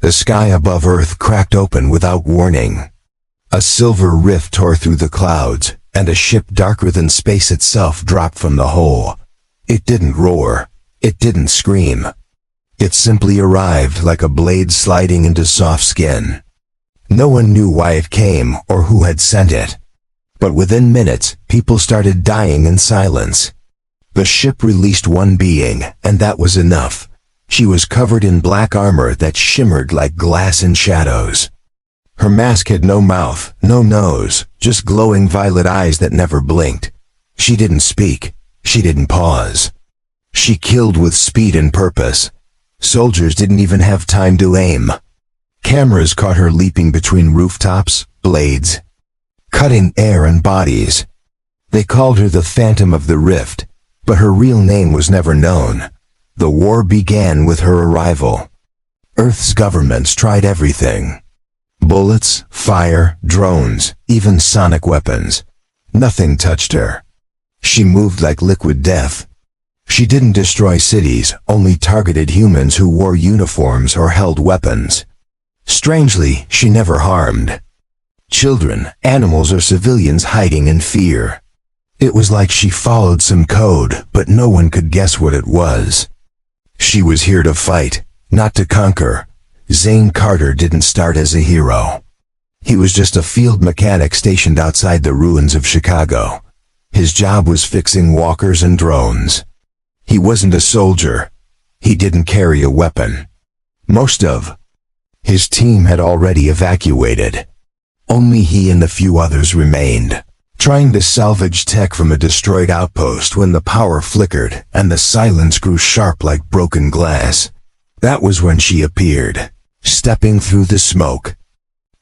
The sky above Earth cracked open without warning. A silver rift tore through the clouds, and a ship darker than space itself dropped from the hole. It didn't roar. It didn't scream. It simply arrived like a blade sliding into soft skin. No one knew why it came or who had sent it. But within minutes, people started dying in silence. The ship released one being, and that was enough. She was covered in black armor that shimmered like glass in shadows. Her mask had no mouth, no nose, just glowing violet eyes that never blinked. She didn't speak. She didn't pause. She killed with speed and purpose. Soldiers didn't even have time to aim. Cameras caught her leaping between rooftops, blades, cutting air and bodies. They called her the Phantom of the Rift, but her real name was never known. The war began with her arrival. Earth's governments tried everything. Bullets, fire, drones, even sonic weapons. Nothing touched her. She moved like liquid death. She didn't destroy cities, only targeted humans who wore uniforms or held weapons. Strangely, she never harmed children, animals, or civilians hiding in fear. It was like she followed some code, but no one could guess what it was. She was here to fight, not to conquer. Zane Carter didn't start as a hero. He was just a field mechanic stationed outside the ruins of Chicago. His job was fixing walkers and drones. He wasn't a soldier. He didn't carry a weapon. Most of his team had already evacuated. Only he and a few others remained, trying to salvage tech from a destroyed outpost when the power flickered and the silence grew sharp like broken glass. That was when she appeared, stepping through the smoke.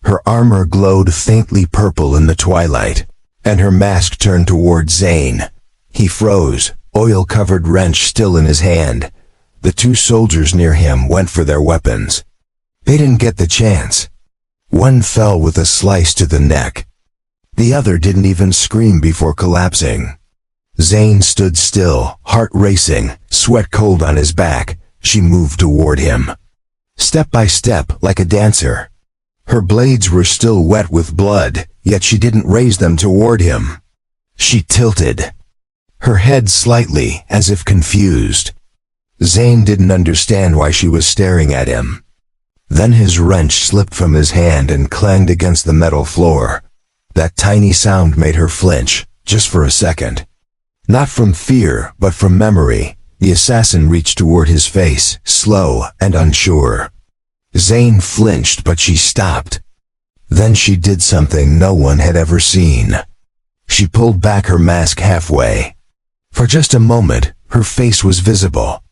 Her armor glowed faintly purple in the twilight, and her mask turned toward Zane. He froze, oil-covered wrench still in his hand. The two soldiers near him went for their weapons. They didn't get the chance. One fell with a slice to the neck. The other didn't even scream before collapsing. Zane stood still, heart racing, sweat cold on his back. She moved toward him, step by step, like a dancer. Her blades were still wet with blood, yet she didn't raise them toward him. She tilted, her head slightly, as if confused. Zane didn't understand why she was staring at him. Then his wrench slipped from his hand and clanged against the metal floor. That tiny sound made her flinch, just for a second. Not from fear, but from memory. The assassin reached toward his face, slow and unsure. Zane flinched, but she stopped. Then she did something no one had ever seen. She pulled back her mask halfway. For just a moment, her face was visible.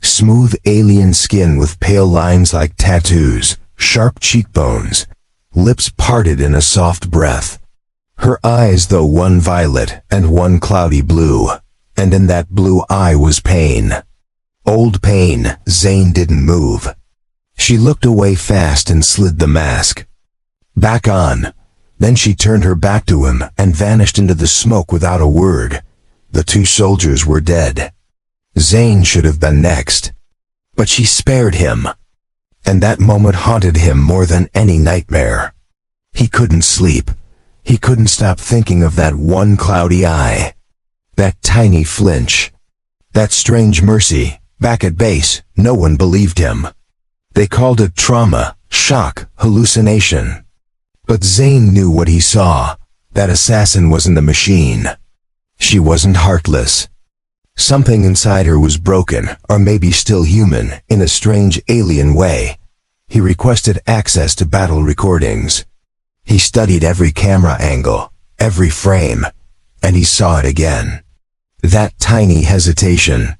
Smooth alien skin with pale lines like tattoos, sharp cheekbones, lips parted in a soft breath. Her eyes, though, one violet and one cloudy blue, and in that blue eye was pain. Old pain. Zane didn't move. She looked away fast and slid the mask back on. Then she turned her back to him and vanished into the smoke without a word. The two soldiers were dead. Zane should have been next. But she spared him. And that moment haunted him more than any nightmare. He couldn't sleep. He couldn't stop thinking of that one cloudy eye. That tiny flinch. That strange mercy. Back at base, no one believed him. They called it trauma, shock, hallucination. But Zane knew what he saw. That assassin wasn't a machine. She wasn't heartless. Something inside her was broken, or maybe still human, in a strange alien way. He requested access to battle recordings. He studied every camera angle, every frame, and he saw it again. That tiny hesitation.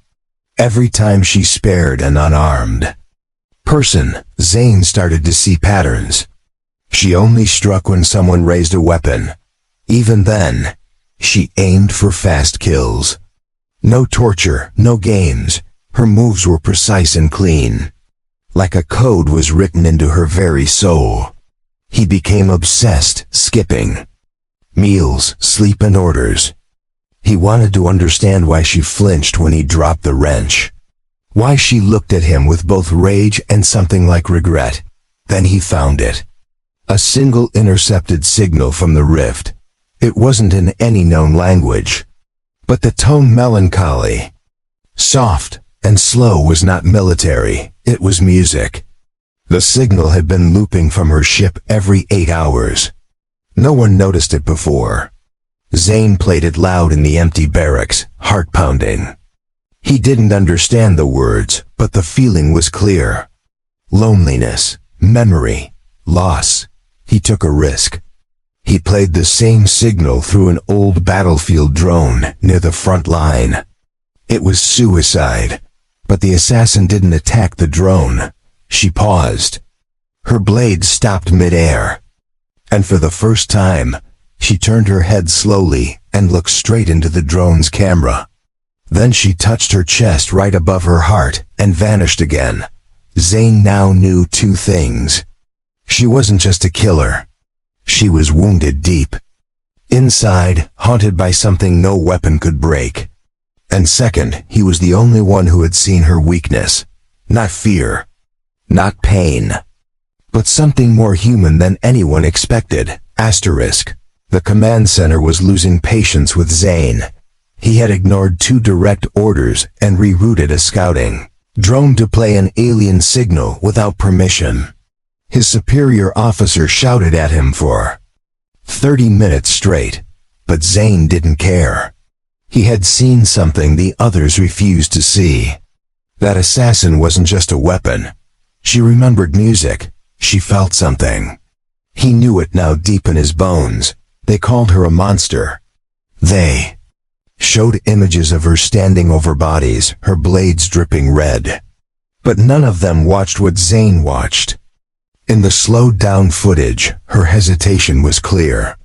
Every time she spared an unarmed person, Zane started to see patterns. She only struck when someone raised a weapon. Even then, she aimed for fast kills. No torture, no games. Her moves were precise and clean. Like a code was written into her very soul. He became obsessed, skipping meals, sleep, and orders. He wanted to understand why she flinched when he dropped the wrench. Why she looked at him with both rage and something like regret. Then he found it. A single intercepted signal from the rift. It wasn't in any known language, but the tone melancholy, soft and slow, was not military, it was music. The signal had been looping from her ship every 8 hours. No one noticed it before. Zane played it loud in the empty barracks, heart-pounding. He didn't understand the words, but the feeling was clear. Loneliness, memory, loss. He took a risk. He played the same signal through an old battlefield drone near the front line. It was suicide, but the assassin didn't attack the drone. She paused. Her blade stopped mid-air. And for the first time, she turned her head slowly and looked straight into the drone's camera. Then she touched her chest right above her heart and vanished again. Zane now knew 2 things. She wasn't just a killer. She was wounded deep. Inside, haunted by something no weapon could break. And second, he was the only one who had seen her weakness. Not fear. Not pain. But something more human than anyone expected. Asterisk. The command center was losing patience with Zane. He had ignored 2 direct orders and rerouted a scouting drone to play an alien signal without permission. His superior officer shouted at him for 30 minutes straight, but Zane didn't care. He had seen something the others refused to see. That assassin wasn't just a weapon. She remembered music. She felt something. He knew it now deep in his bones. They called her a monster. They showed images of her standing over bodies, her blades dripping red. But none of them watched what Zane watched. In the slowed-down footage, her hesitation was clear.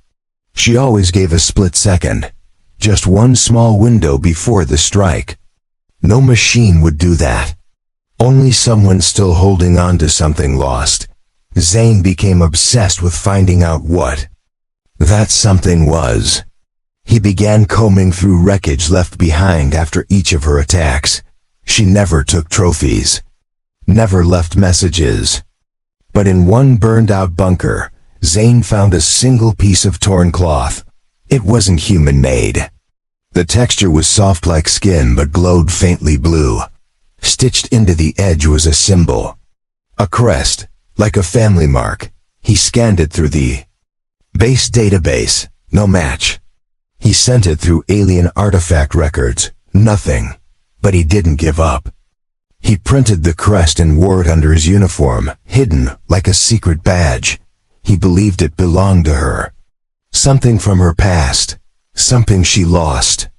She always gave a split second, just one small window before the strike. No machine would do that. Only someone still holding on to something lost. Zane became obsessed with finding out what that something was. He began combing through wreckage left behind after each of her attacks. She never took trophies. Never left messages. But in one burned-out bunker, Zane found a single piece of torn cloth. It wasn't human-made. The texture was soft like skin but glowed faintly blue. Stitched into the edge was a symbol. A crest, like a family mark. He scanned it through the base database. No match. He sent it through alien artifact records. Nothing. But he didn't give up. He printed the crest and wore it under his uniform, hidden like a secret badge. He believed it belonged to her. Something from her past. Something she lost.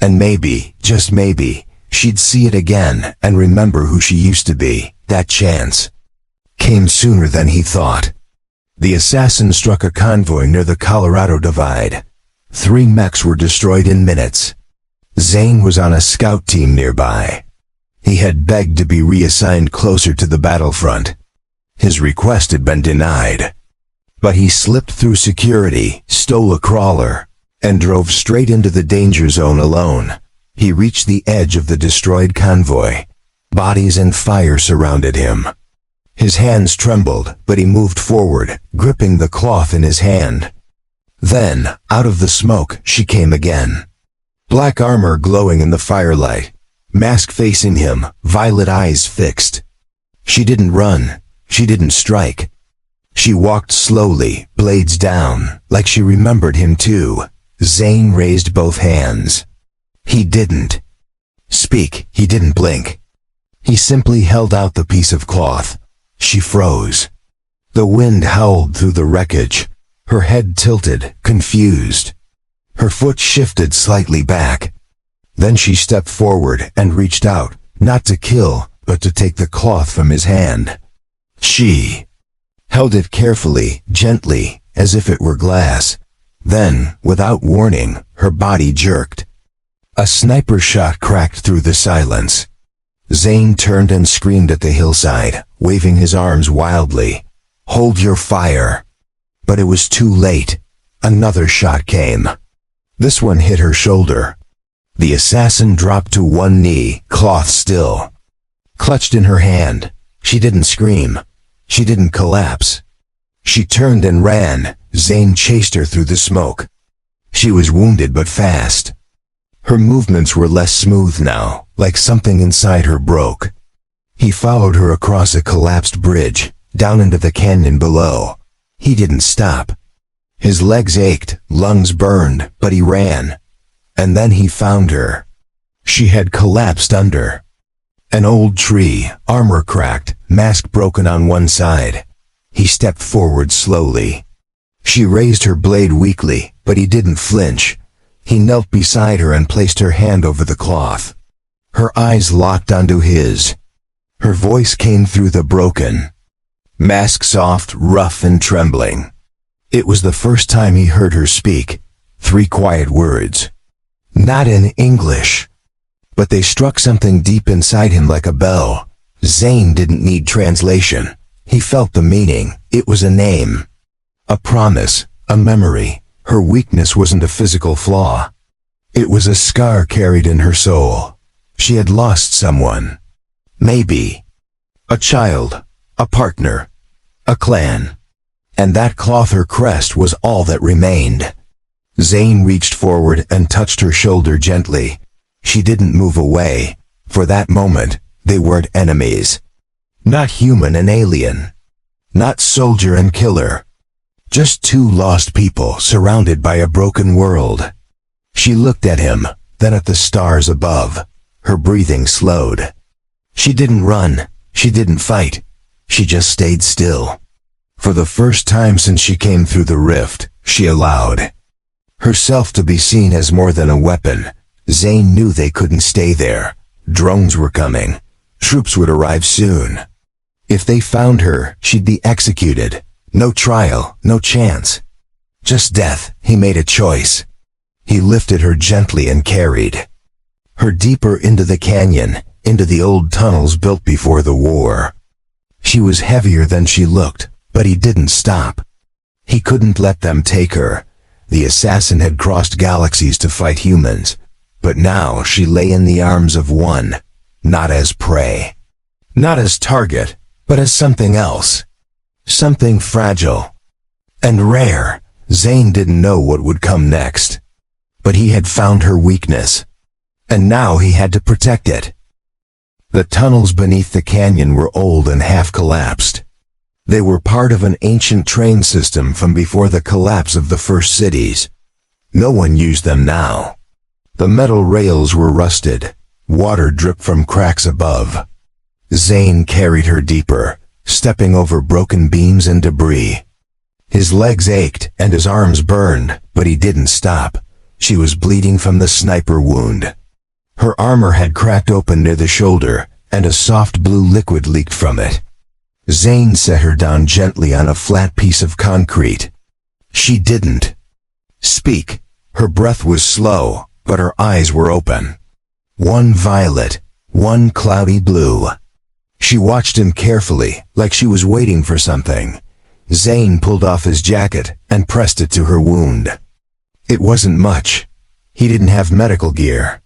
And maybe, just maybe, she'd see it again and remember who she used to be. That chance came sooner than he thought. The assassin struck a convoy near the Colorado Divide. 3 mechs were destroyed in minutes. Zane was on a scout team nearby. He had begged to be reassigned closer to the battlefront. His request had been denied. But he slipped through security, stole a crawler, and drove straight into the danger zone alone. He reached the edge of the destroyed convoy. Bodies and fire surrounded him. His hands trembled, but he moved forward, gripping the cloth in his hand. Then, out of the smoke, she came again. Black armor glowing in the firelight. Mask facing him, violet eyes fixed. She didn't run. She didn't strike. She walked slowly, blades down, like she remembered him too. Zane raised both hands. He didn't speak. He didn't blink. He simply held out the piece of cloth. She froze. The wind howled through the wreckage. Her head tilted, confused. Her foot shifted slightly back. Then she stepped forward and reached out, not to kill, but to take the cloth from his hand. She held it carefully, gently, as if it were glass. Then, without warning, her body jerked. A sniper shot cracked through the silence. Zane turned and screamed at the hillside, waving his arms wildly. "Hold your fire!" But it was too late. Another shot came. This one hit her shoulder. The assassin dropped to one knee, cloth still clutched in her hand. She didn't scream. She didn't collapse. She turned and ran. Zane chased her through the smoke. She was wounded but fast. Her movements were less smooth now, like something inside her broke. He followed her across a collapsed bridge, down into the canyon below. He didn't stop. His legs ached, lungs burned, but he ran. And then he found her. She had collapsed under an old tree, armor cracked, mask broken on one side. He stepped forward slowly. She raised her blade weakly, but he didn't flinch. He knelt beside her and placed her hand over the cloth. Her eyes locked onto his. Her voice came through the broken mask, soft, rough, and trembling. It was the first time he heard her speak. 3 quiet words. Not in English. But they struck something deep inside him like a bell. Zane didn't need translation. He felt the meaning. It was a name. A promise. A memory. Her weakness wasn't a physical flaw. It was a scar carried in her soul. She had lost someone. Maybe. A child. A partner. A clan. And that cloth, her crest, was all that remained. Zane reached forward and touched her shoulder gently. She didn't move away. For that moment, they weren't enemies. Not human and alien. Not soldier and killer. Just 2 lost people surrounded by a broken world. She looked at him, then at the stars above. Her breathing slowed. She didn't run. She didn't fight. She just stayed still. For the first time since she came through the rift, she allowed herself to be seen as more than a weapon. Zane knew they couldn't stay there. Drones were coming. Troops would arrive soon. If they found her, she'd be executed. No trial, no chance. Just death. He made a choice. He lifted her gently and carried her deeper into the canyon, into the old tunnels built before the war. She was heavier than she looked, but he didn't stop. He couldn't let them take her. The assassin had crossed galaxies to fight humans, but now she lay in the arms of one, not as prey, not as target, but as something else. Something fragile and rare. Zane didn't know what would come next, but he had found her weakness, and now he had to protect it. The tunnels beneath the canyon were old and half-collapsed. They were part of an ancient train system from before the collapse of the first cities. No one used them now. The metal rails were rusted. Water dripped from cracks above. Zane carried her deeper, stepping over broken beams and debris. His legs ached and his arms burned, but he didn't stop. She was bleeding from the sniper wound. Her armor had cracked open near the shoulder, and a soft blue liquid leaked from it. Zane set her down gently on a flat piece of concrete. She didn't speak. Her breath was slow, but her eyes were open. One violet, one cloudy blue. She watched him carefully, like she was waiting for something. Zane pulled off his jacket and pressed it to her wound. It wasn't much. He didn't have medical gear.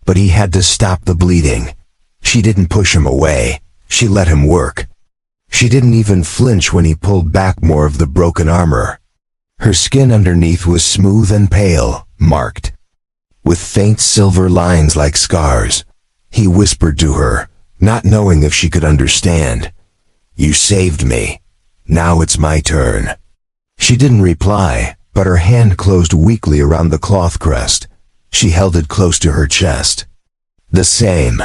But he had to stop the bleeding. She didn't push him away. She let him work. She didn't even flinch when he pulled back more of the broken armor. Her skin underneath was smooth and pale, marked with faint silver lines like scars. He whispered to her, not knowing if she could understand. "You saved me. Now it's my turn." She didn't reply, but her hand closed weakly around the cloth crest. She held it close to her chest. The same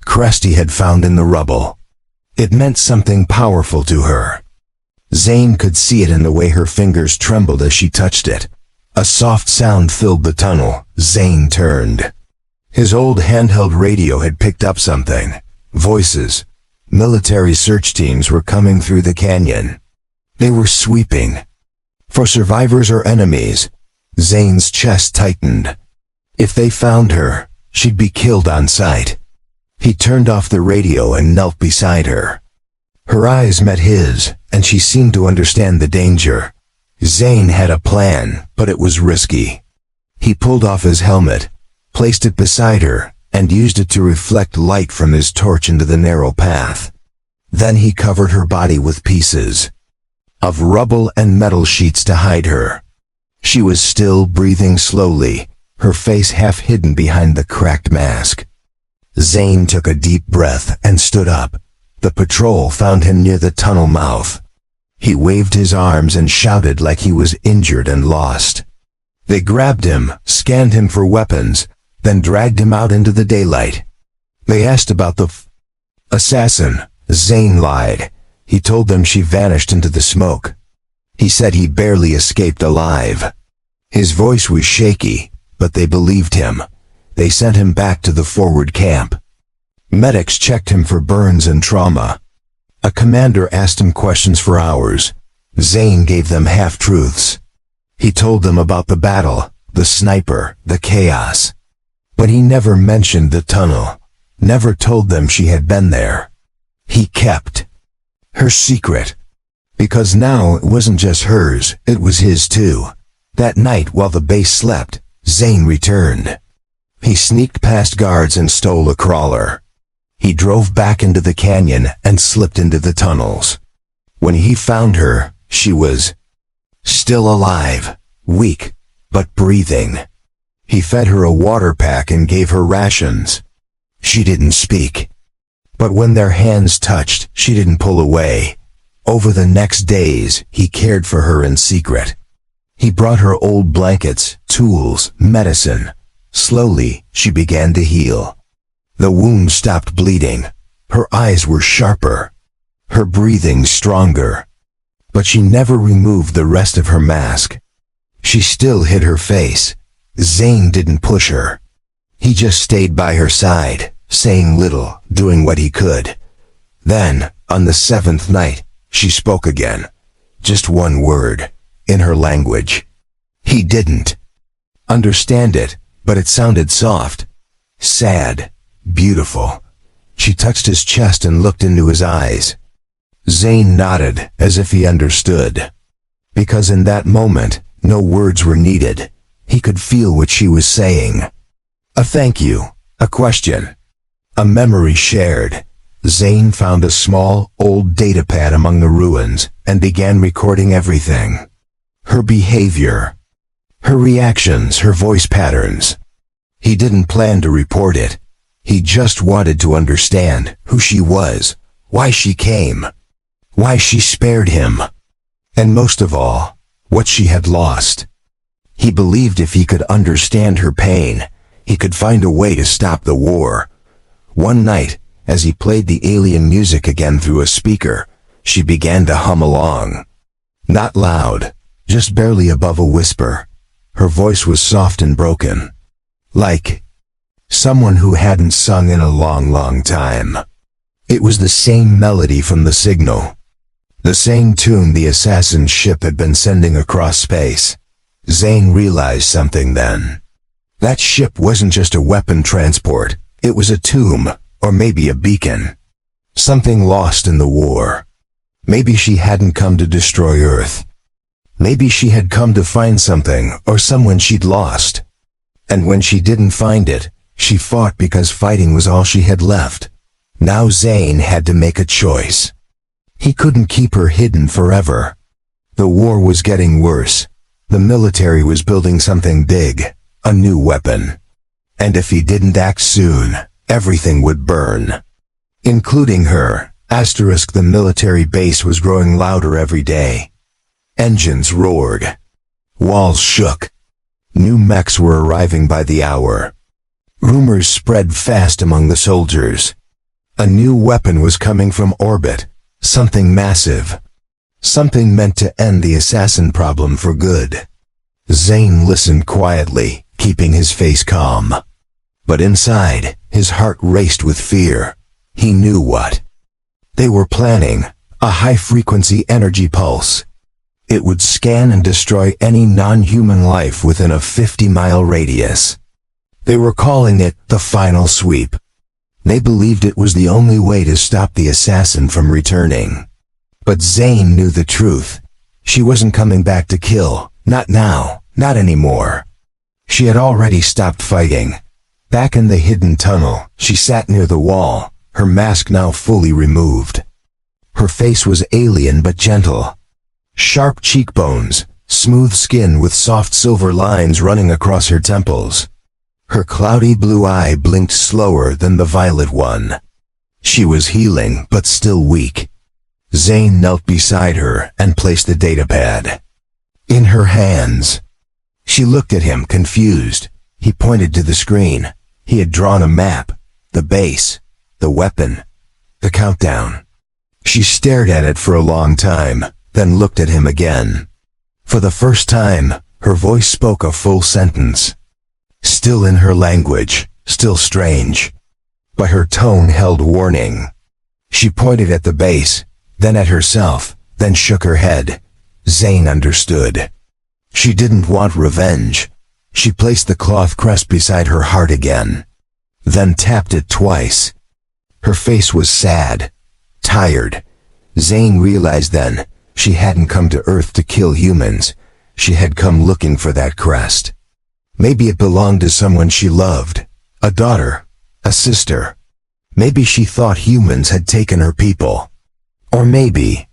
crest he had found in the rubble. It meant something powerful to her. Zane could see it in the way her fingers trembled as she touched it. A soft sound filled the tunnel. Zane turned. His old handheld radio had picked up something. Voices. Military search teams were coming through the canyon. They were sweeping for survivors or enemies. Zane's chest tightened. If they found her, she'd be killed on sight. He turned off the radio and knelt beside her. Her eyes met his, and she seemed to understand the danger. Zane had a plan, but it was risky. He pulled off his helmet, placed it beside her, and used it to reflect light from his torch into the narrow path. Then he covered her body with pieces of rubble and metal sheets to hide her. She was still breathing slowly, her face half hidden behind the cracked mask. Zane took a deep breath and stood up. The patrol found him near the tunnel mouth. He waved his arms and shouted like he was injured and lost. They grabbed him, scanned him for weapons, then dragged him out into the daylight. They asked about the assassin. Zane lied. He told them she vanished into the smoke. He said he barely escaped alive. His voice was shaky, but they believed him. They sent him back to the forward camp. Medics checked him for burns and trauma. A commander asked him questions for hours. Zane gave them half-truths. He told them about the battle, the sniper, the chaos. But he never mentioned the tunnel, never told them she had been there. He kept her secret. Because now it wasn't just hers, it was his too. That night while the base slept, Zane returned. He sneaked past guards and stole a crawler. He drove back into the canyon and slipped into the tunnels. When he found her, she was still alive, weak, but breathing. He fed her a water pack and gave her rations. She didn't speak. But when their hands touched, she didn't pull away. Over the next days, he cared for her in secret. He brought her old blankets, tools, medicine. Slowly, she began to heal. The wound stopped bleeding. Her eyes were sharper. Her breathing stronger. But she never removed the rest of her mask. She still hid her face. Zane didn't push her. He just stayed by her side, saying little, doing what he could. Then, on the 7th night, she spoke again. Just one word, in her language. He didn't understand it, but it sounded soft, sad, beautiful. She touched his chest and looked into his eyes. Zane nodded, as if he understood. Because in that moment, no words were needed. He could feel what she was saying. A thank you, a question, a memory shared. Zane found a small, old datapad among the ruins and began recording everything. Her behavior, her reactions, her voice patterns. He didn't plan to report it. He just wanted to understand who she was, why she came, why she spared him, and most of all, what she had lost. He believed if he could understand her pain, he could find a way to stop the war. One night, as he played the alien music again through a speaker, she began to hum along. Not loud, just barely above a whisper. Her voice was soft and broken. Like someone who hadn't sung in a long time. It was the same melody from the signal. The same tune the assassin ship had been sending across space. Zane realized something then. That ship wasn't just a weapon transport, it was a tomb, or maybe a beacon. Something lost in the war. Maybe she hadn't come to destroy Earth. Maybe she had come to find something or someone she'd lost. And when she didn't find it, she fought because fighting was all she had left. Now Zane had to make a choice. He couldn't keep her hidden forever. The war was getting worse. The military was building something big, a new weapon. And if he didn't act soon, everything would burn. Including her. The military base was growing louder every day. Engines roared. Walls shook. New mechs were arriving by the hour. Rumors spread fast among the soldiers. A new weapon was coming from orbit. Something massive. Something meant to end the assassin problem for good. Zane listened quietly, keeping his face calm. But inside, his heart raced with fear. He knew what they were planning, a high-frequency energy pulse. It would scan and destroy any non-human life within a 50-mile radius. They were calling it the final sweep. They believed it was the only way to stop the assassin from returning. But Zane knew the truth. She wasn't coming back to kill, not now, not anymore. She had already stopped fighting. Back in the hidden tunnel, she sat near the wall, her mask now fully removed. Her face was alien but gentle. Sharp cheekbones, smooth skin with soft silver lines running across her temples. Her cloudy blue eye blinked slower than the violet one. She was healing but still weak. Zane knelt beside her and placed the datapad in her hands. She looked at him, confused. He pointed to the screen. He had drawn a map, the base, the weapon, the countdown. She stared at it for a long time, then looked at him again. For the first time, her voice spoke a full sentence. Still in her language, still strange. But her tone held warning. She pointed at the base, then at herself, then shook her head. Zane understood. She didn't want revenge. She placed the cloth crest beside her heart again, then tapped it twice. Her face was sad, tired. Zane realized then, she hadn't come to Earth to kill humans. She had come looking for that crest. Maybe it belonged to someone she loved, a daughter, a sister. Maybe she thought humans had taken her people. Or maybe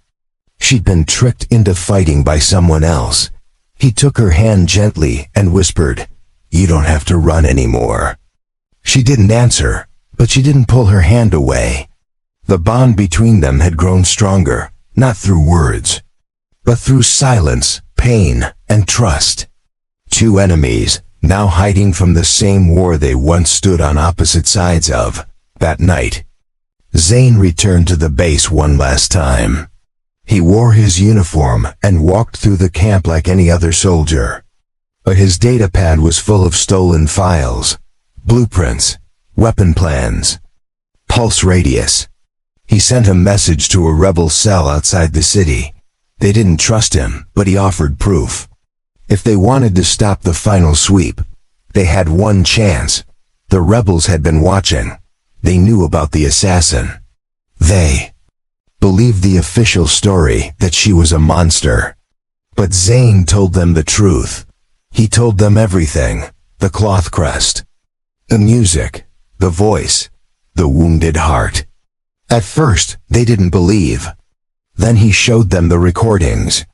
she'd been tricked into fighting by someone else. He took her hand gently and whispered, "You don't have to run anymore." She didn't answer, but she didn't pull her hand away. The bond between them had grown stronger, not through words, but through silence, pain, and trust. Two enemies, now hiding from the same war they once stood on opposite sides of. That night, Zane returned to the base one last time. He wore his uniform and walked through the camp like any other soldier. But his datapad was full of stolen files, blueprints, weapon plans, pulse radius. He sent a message to a rebel cell outside the city. They didn't trust him, but he offered proof. If they wanted to stop the final sweep, they had one chance. The rebels had been watching. They knew about the assassin. They believed the official story that she was a monster. But Zane told them the truth. He told them everything. The cloth crest, the music, the voice, the wounded heart. At first, they didn't believe. Then he showed them the recordings.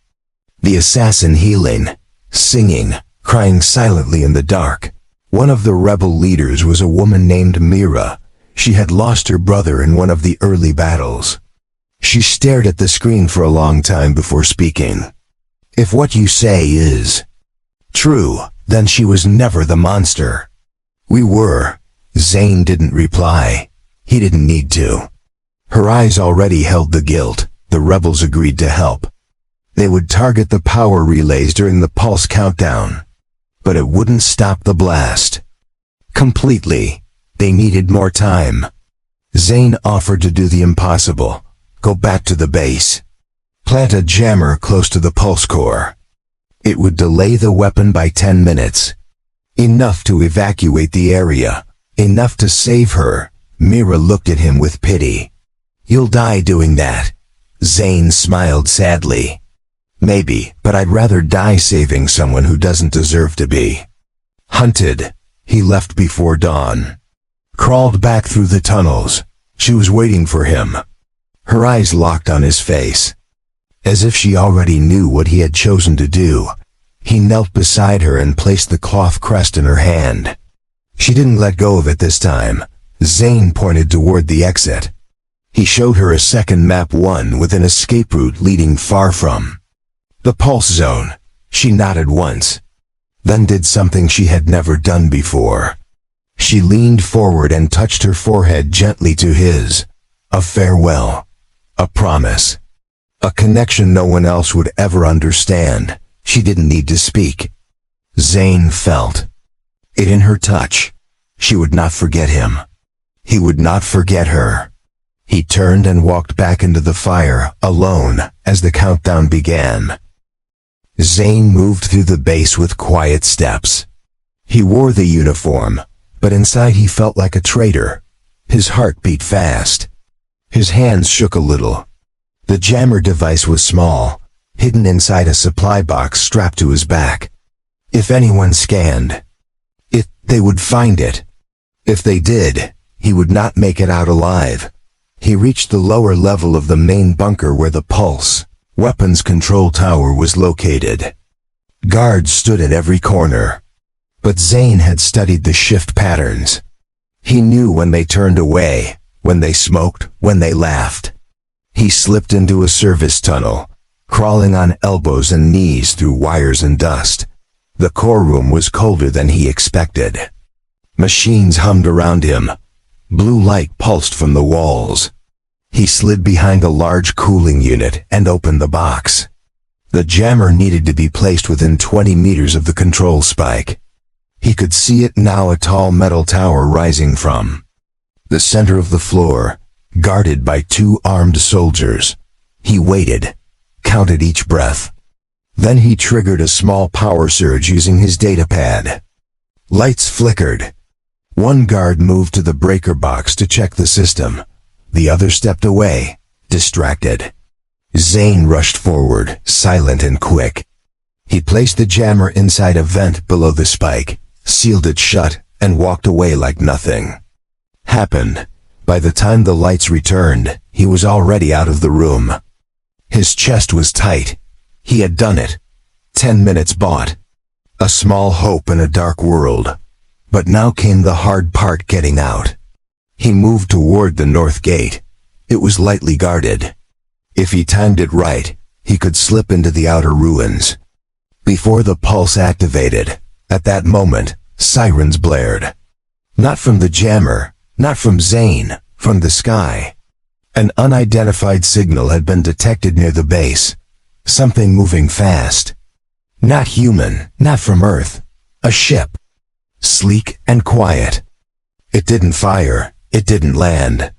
The assassin healing, singing, crying silently in the dark. One of the rebel leaders was a woman named Mira. She had lost her brother in one of the early battles. She stared at the screen for a long time before speaking. If what you say is true, then she was never the monster. We were. Zane didn't reply. He didn't need to. Her eyes already held the guilt. The rebels agreed to help. They would target the power relays during the pulse countdown. But it wouldn't stop the blast completely. They needed more time. Zane offered to do the impossible. Go back to the base. Plant a jammer close to the pulse core. It would delay the weapon by 10 minutes. Enough to evacuate the area. Enough to save her. Mira looked at him with pity. You'll die doing that. Zane smiled sadly. Maybe, but I'd rather die saving someone who doesn't deserve to be hunted. He left before dawn. Crawled back through the tunnels. She was waiting for him. Her eyes locked on his face. As if she already knew what he had chosen to do. He knelt beside her and placed the cloth crest in her hand. She didn't let go of it this time. Zane pointed toward the exit. He showed her a second map, one with an escape route leading far from the pulse zone. She nodded once, then did something she had never done before. She leaned forward and touched her forehead gently to his. A farewell. A promise. A connection no one else would ever understand. She didn't need to speak. Zane felt it in her touch. She would not forget him. He would not forget her. He turned and walked back into the fire, alone, as the countdown began. Zane moved through the base with quiet steps. He wore the uniform, but inside he felt like a traitor. His heart beat fast. His hands shook a little. The jammer device was small, hidden inside a supply box strapped to his back. If anyone scanned it, they would find it. If they did, he would not make it out alive. He reached the lower level of the main bunker where the pulse weapons control tower was located. Guards stood at every corner. But Zane had studied the shift patterns. He knew when they turned away, when they smoked, when they laughed. He slipped into a service tunnel, crawling on elbows and knees through wires and dust. The core room was colder than he expected. Machines hummed around him. Blue light pulsed from the walls. He slid behind a large cooling unit and opened the box. The jammer needed to be placed within 20 meters of the control spike. He could see it now, a tall metal tower rising from the center of the floor, guarded by 2 armed soldiers. He waited, counted each breath. Then he triggered a small power surge using his datapad. Lights flickered. One guard moved to the breaker box to check the system. The other stepped away, distracted. Zane rushed forward, silent and quick. He placed the jammer inside a vent below the spike, sealed it shut, and walked away like nothing happened. By the time the lights returned, he was already out of the room. His chest was tight. He had done it. 10 minutes bought. A small hope in a dark world. But now came the hard part, getting out. He moved toward the north gate. It was lightly guarded. If he timed it right, he could slip into the outer ruins. Before the pulse activated, at that moment, sirens blared. Not from the jammer, not from Zane, from the sky. An unidentified signal had been detected near the base. Something moving fast. Not human, not from Earth. A ship. Sleek and quiet. It didn't fire, it didn't land.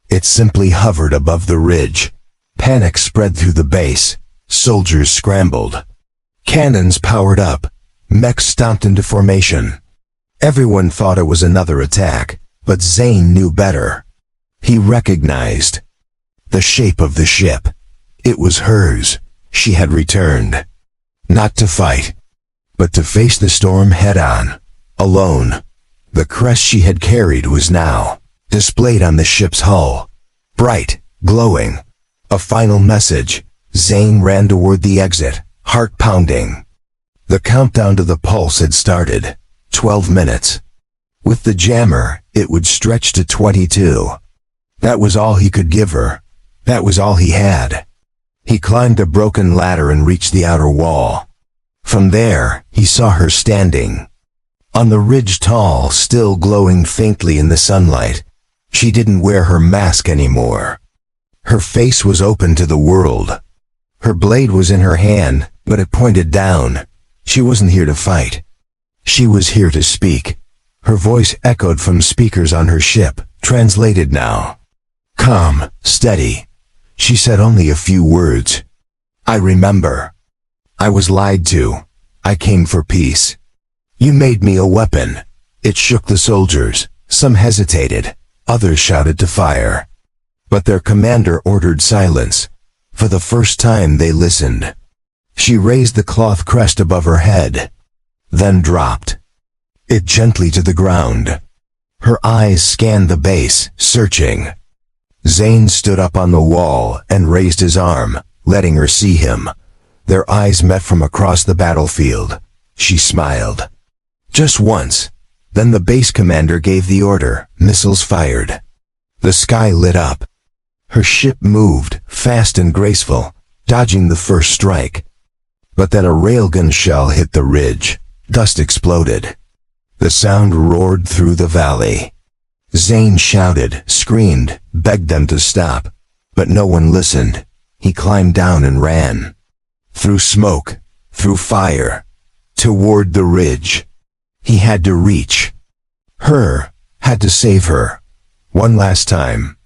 It simply hovered above the ridge. Panic spread through the base. Soldiers scrambled. Cannons powered up. Mechs stomped into formation. Everyone thought it was another attack, but Zane knew better. He recognized the shape of the ship. It was hers. She had returned. Not to fight, but to face the storm head-on, alone. The crest she had carried was now displayed on the ship's hull. Bright, glowing. A final message. Zane ran toward the exit, heart pounding. The countdown to the pulse had started. 12 minutes. With the jammer, it would stretch to 22. That was all he could give her. That was all he had. He climbed a broken ladder and reached the outer wall. From there, he saw her standing on the ridge, tall, still glowing faintly in the sunlight. She didn't wear her mask anymore. Her face was open to the world. Her blade was in her hand, but it pointed down. She wasn't here to fight. She was here to speak. Her voice echoed from speakers on her ship, translated now. Calm, steady. She said only a few words. I remember. I was lied to. I came for peace. You made me a weapon. It shook the soldiers. Some hesitated. Others shouted to fire. But their commander ordered silence. For the first time they listened. She raised the cloth crest above her head, then dropped it gently to the ground. Her eyes scanned the base, searching. Zane stood up on the wall and raised his arm, letting her see him. Their eyes met from across the battlefield. She smiled. Just once. Then the base commander gave the order. Missiles fired. The sky lit up. Her ship moved, fast and graceful, dodging the first strike. But then a railgun shell hit the ridge. Dust exploded. The sound roared through the valley. Zane shouted, screamed, begged them to stop. But no one listened. He climbed down and ran. Through smoke, through fire, toward the ridge. He had to reach her, had to save her. One last time.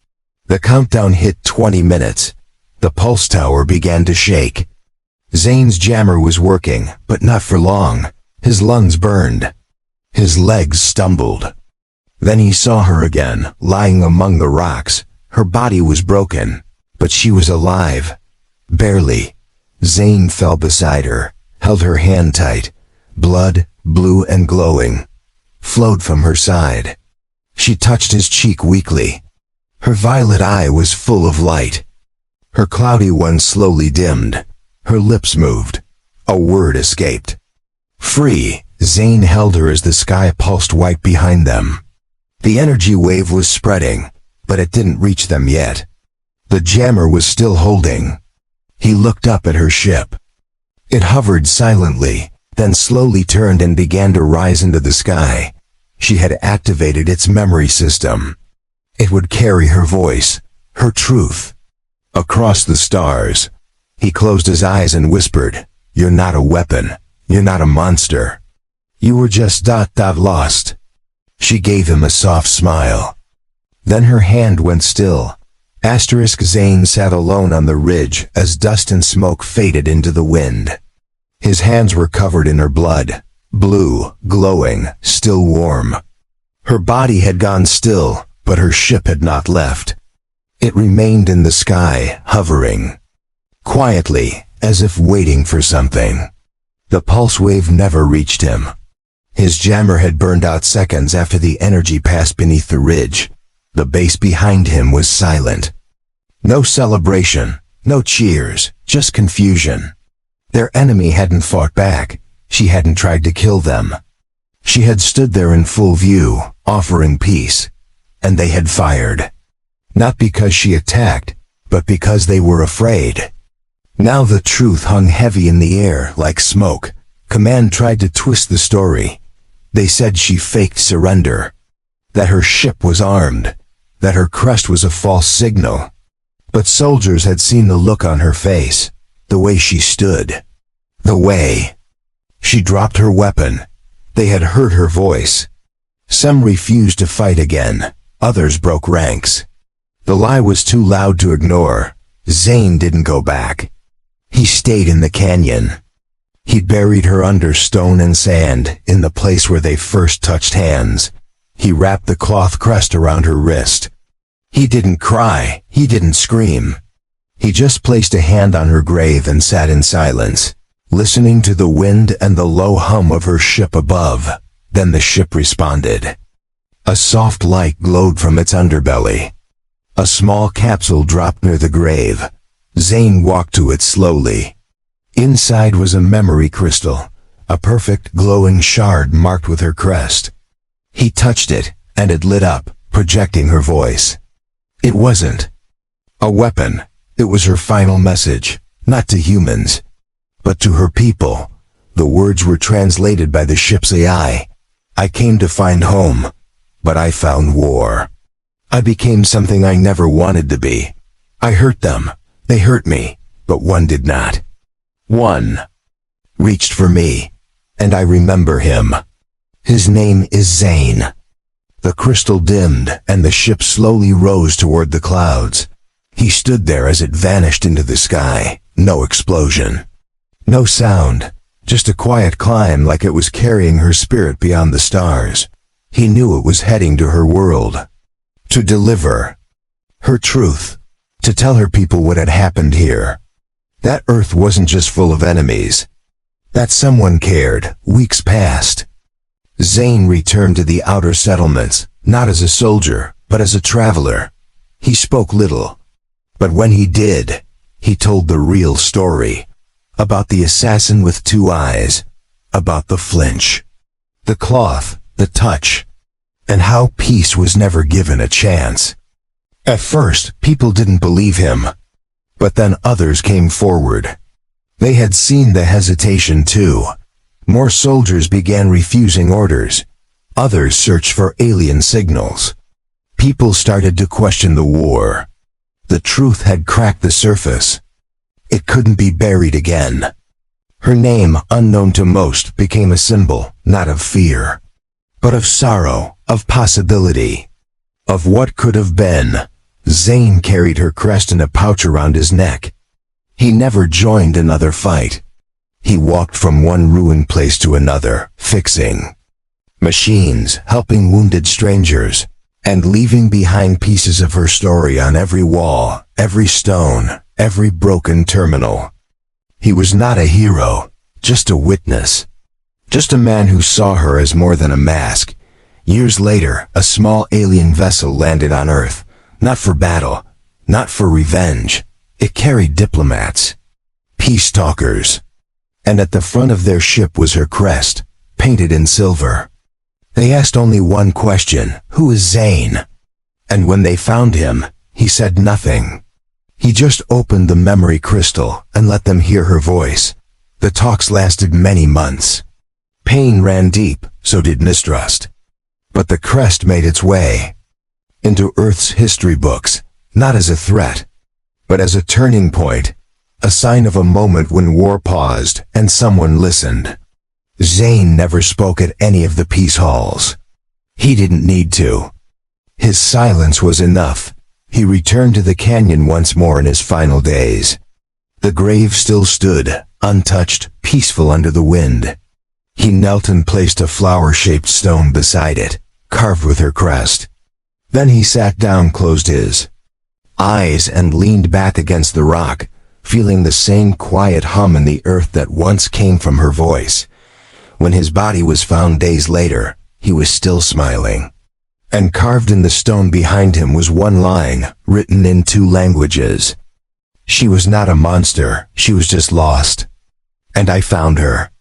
The countdown hit 20 minutes. The pulse tower began to shake. Zane's jammer was working, but not for long. His lungs burned. His legs stumbled. Then he saw her again, lying among the rocks. Her body was broken, but she was alive. Barely. Zane fell beside her, held her hand tight. Blood, blue and glowing, flowed from her side. She touched his cheek weakly. Her violet eye was full of light. Her cloudy one slowly dimmed. Her lips moved. A word escaped. Free. Zane held her as the sky pulsed white behind them. The energy wave was spreading, but it didn't reach them yet. The jammer was still holding. He looked up at her ship. It hovered silently, then slowly turned and began to rise into the sky. She had activated its memory system. It would carry her voice, her truth, across the stars. He closed his eyes and whispered, "You're not a weapon. You're not a monster. You were just lost." She gave him a soft smile. Then her hand went still. Zane sat alone on the ridge as dust and smoke faded into the wind. His hands were covered in her blood, blue, glowing, still warm. Her body had gone still, but her ship had not left. It remained in the sky, hovering, quietly, as if waiting for something. The pulse wave never reached him. His jammer had burned out seconds after the energy passed beneath the ridge. The base behind him was silent. No celebration, no cheers, just confusion. Their enemy hadn't fought back. She hadn't tried to kill them. She had stood there in full view, offering peace. And they had fired. Not because she attacked, but because they were afraid. Now the truth hung heavy in the air like smoke. Command tried to twist the story. They said she faked surrender. That her ship was armed. That her crest was a false signal. But soldiers had seen the look on her face. The way she stood. The way she dropped her weapon. They had heard her voice. Some refused to fight again. Others broke ranks. The lie was too loud to ignore. Zane didn't go back. He stayed in the canyon. He buried her under stone and sand, in the place where they first touched hands. He wrapped the cloth crest around her wrist. He didn't cry, he didn't scream. He just placed a hand on her grave and sat in silence, listening to the wind and the low hum of her ship above. Then the ship responded. A soft light glowed from its underbelly. A small capsule dropped near the grave. Zane walked to it slowly. Inside was a memory crystal, a perfect glowing shard marked with her crest. He touched it, and it lit up, projecting her voice. It wasn't a weapon. It was her final message, not to humans, but to her people. The words were translated by the ship's AI. I came to find home, but I found war. I became something I never wanted to be. I hurt them. They hurt me, but one did not. One reached for me, and I remember him. His name is Zane. The crystal dimmed, and the ship slowly rose toward the clouds. He stood there as it vanished into the sky. No explosion. No sound. Just a quiet climb, like it was carrying her spirit beyond the stars. He knew it was heading to her world. To deliver her truth. To tell her people what had happened here. That Earth wasn't just full of enemies. That someone cared. Weeks passed. Zane returned to the outer settlements, not as a soldier, but as a traveler. He spoke little. But when he did, he told the real story. About the assassin with two eyes. About the flinch. The cloth, the touch. And how peace was never given a chance. At first, people didn't believe him. But then others came forward. They had seen the hesitation too. More soldiers began refusing orders. Others searched for alien signals. People started to question the war. The truth had cracked the surface. It couldn't be buried again. Her name, unknown to most, became a symbol, not of fear, but of sorrow, of possibility, of what could have been. Zane carried her crest in a pouch around his neck. He never joined another fight. He walked from one ruined place to another, fixing machines, helping wounded strangers, and leaving behind pieces of her story on every wall, every stone, every broken terminal. He was not a hero, just a witness. Just a man who saw her as more than a mask. Years later, a small alien vessel landed on Earth. Not for battle, not for revenge. It carried diplomats, peace talkers. And at the front of their ship was her crest, painted in silver. They asked only one question: who is Zane? And when they found him, he said nothing. He just opened the memory crystal and let them hear her voice. The talks lasted many months. Pain ran deep, so did mistrust. But the crest made its way into Earth's history books, not as a threat, but as a turning point, a sign of a moment when war paused and someone listened. Zane never spoke at any of the peace halls. He didn't need to. His silence was enough. He returned to the canyon once more in his final days. The grave still stood, untouched, peaceful under the wind. He knelt and placed a flower-shaped stone beside it, carved with her crest. Then he sat down, closed his eyes, and leaned back against the rock, feeling the same quiet hum in the earth that once came from her voice. When his body was found days later, he was still smiling. And carved in the stone behind him was one line, written in 2 languages. She was not a monster, she was just lost. And I found her.